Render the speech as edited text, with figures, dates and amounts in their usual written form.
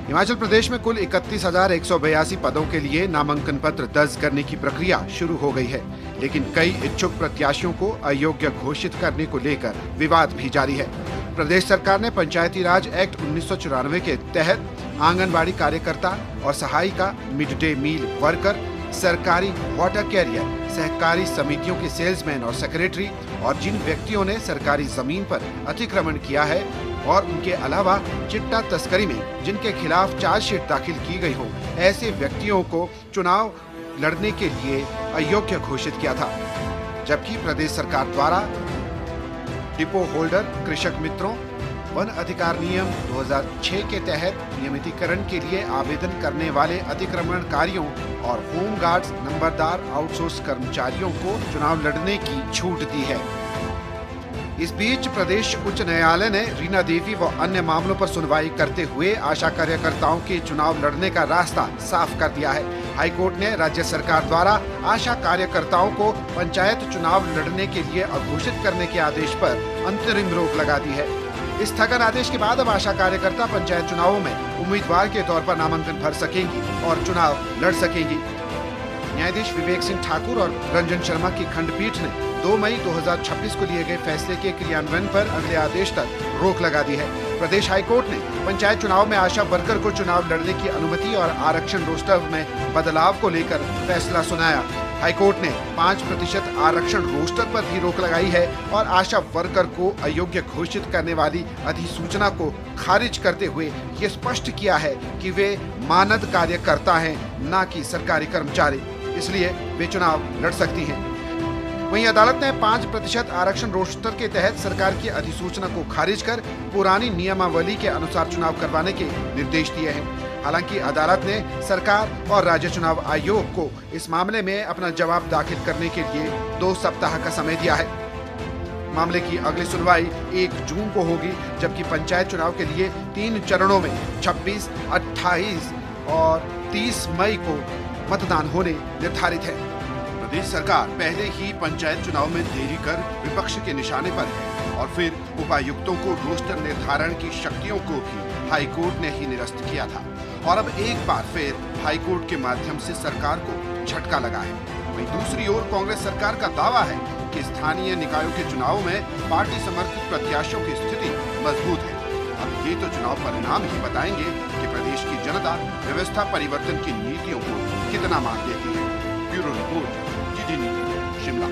हिमाचल प्रदेश में कुल 31,182 पदों के लिए नामांकन पत्र दर्ज करने की प्रक्रिया शुरू हो गई है, लेकिन कई इच्छुक प्रत्याशियों को अयोग्य घोषित करने को लेकर विवाद भी जारी है। प्रदेश सरकार ने पंचायती राज एक्ट 1994 के तहत आंगनबाड़ी कार्यकर्ता और सहायिका, मिड डे मील वर्कर, सरकारी वाटर कैरियर, सहकारी समितियों के सेल्समैन और सेक्रेटरी और जिन व्यक्तियों ने सरकारी जमीन पर अतिक्रमण किया है और उनके अलावा चिट्टा तस्करी में जिनके खिलाफ चार्जशीट दाखिल की गई हो, ऐसे व्यक्तियों को चुनाव लड़ने के लिए अयोग्य घोषित किया था। जबकि प्रदेश सरकार द्वारा डिपो होल्डर, कृषक मित्रों, वन अधिकार नियम 2006 के तहत नियमितीकरण के लिए आवेदन करने वाले अतिक्रमणकारियों और होम गार्ड्स, नंबरदार, आउटसोर्स कर्मचारियों को चुनाव लड़ने की छूट दी है। इस बीच प्रदेश उच्च न्यायालय ने रीना देवी व अन्य मामलों पर सुनवाई करते हुए आशा कार्यकर्ताओं के चुनाव लड़ने का रास्ता साफ कर दिया है। हाईकोर्ट ने राज्य सरकार द्वारा आशा कार्यकर्ताओं को पंचायत चुनाव लड़ने के लिए अघोषित करने के आदेश पर अंतरिम रोक लगा दी है। इस स्थगन आदेश के बाद अब आशा कार्यकर्ता पंचायत चुनावों में उम्मीदवार के तौर पर नामांकन भर सकेंगी और चुनाव लड़ सकेंगी। न्यायाधीश विवेक सिंह ठाकुर और रंजन शर्मा की खंडपीठ ने 2 मई 2026 को लिए गए फैसले के क्रियान्वयन पर अगले आदेश तक रोक लगा दी है। प्रदेश हाईकोर्ट ने पंचायत चुनाव में आशा वर्कर को चुनाव लड़ने की अनुमति और आरक्षण रोस्टर में बदलाव को लेकर फैसला सुनाया। हाईकोर्ट ने 5% आरक्षण रोस्टर पर भी रोक लगाई है और आशा वर्कर को अयोग्य घोषित करने वाली अधिसूचना को खारिज करते हुए ये स्पष्ट किया है कि वे मानद कार्यकर्ता हैं, न कि सरकारी कर्मचारी, इसलिए वे चुनाव लड़ सकती हैं। वहीं अदालत ने 5% आरक्षण रोस्टर के तहत सरकार की अधिसूचना को खारिज कर पुरानी नियमावली के अनुसार चुनाव करवाने के निर्देश दिए हैं। हालांकि अदालत ने सरकार और राज्य चुनाव आयोग को इस मामले में अपना जवाब दाखिल करने के लिए 2 सप्ताह का समय दिया है। मामले की अगली सुनवाई 1 जून को होगी, जबकि पंचायत चुनाव के लिए 3 चरणों में 26, 28 और 30 मई को मतदान होने निर्धारित है। प्रदेश सरकार पहले ही पंचायत चुनाव में देरी कर विपक्ष के निशाने पर है और फिर उपायुक्तों को रोस्टर निर्धारण की शक्तियों को भी हाईकोर्ट ने ही निरस्त किया था और अब एक बार फिर हाईकोर्ट के माध्यम से सरकार को झटका लगा है। वहीं दूसरी ओर कांग्रेस सरकार का दावा है कि स्थानीय निकायों के चुनाव में पार्टी समर्थित प्रत्याशियों की स्थिति मजबूत है। अब ये तो चुनाव परिणाम ही बताएंगे कि प्रदेश की जनता व्यवस्था परिवर्तन की नीतियों को कितना मान देती है। Bureau report, GD news, Shimla.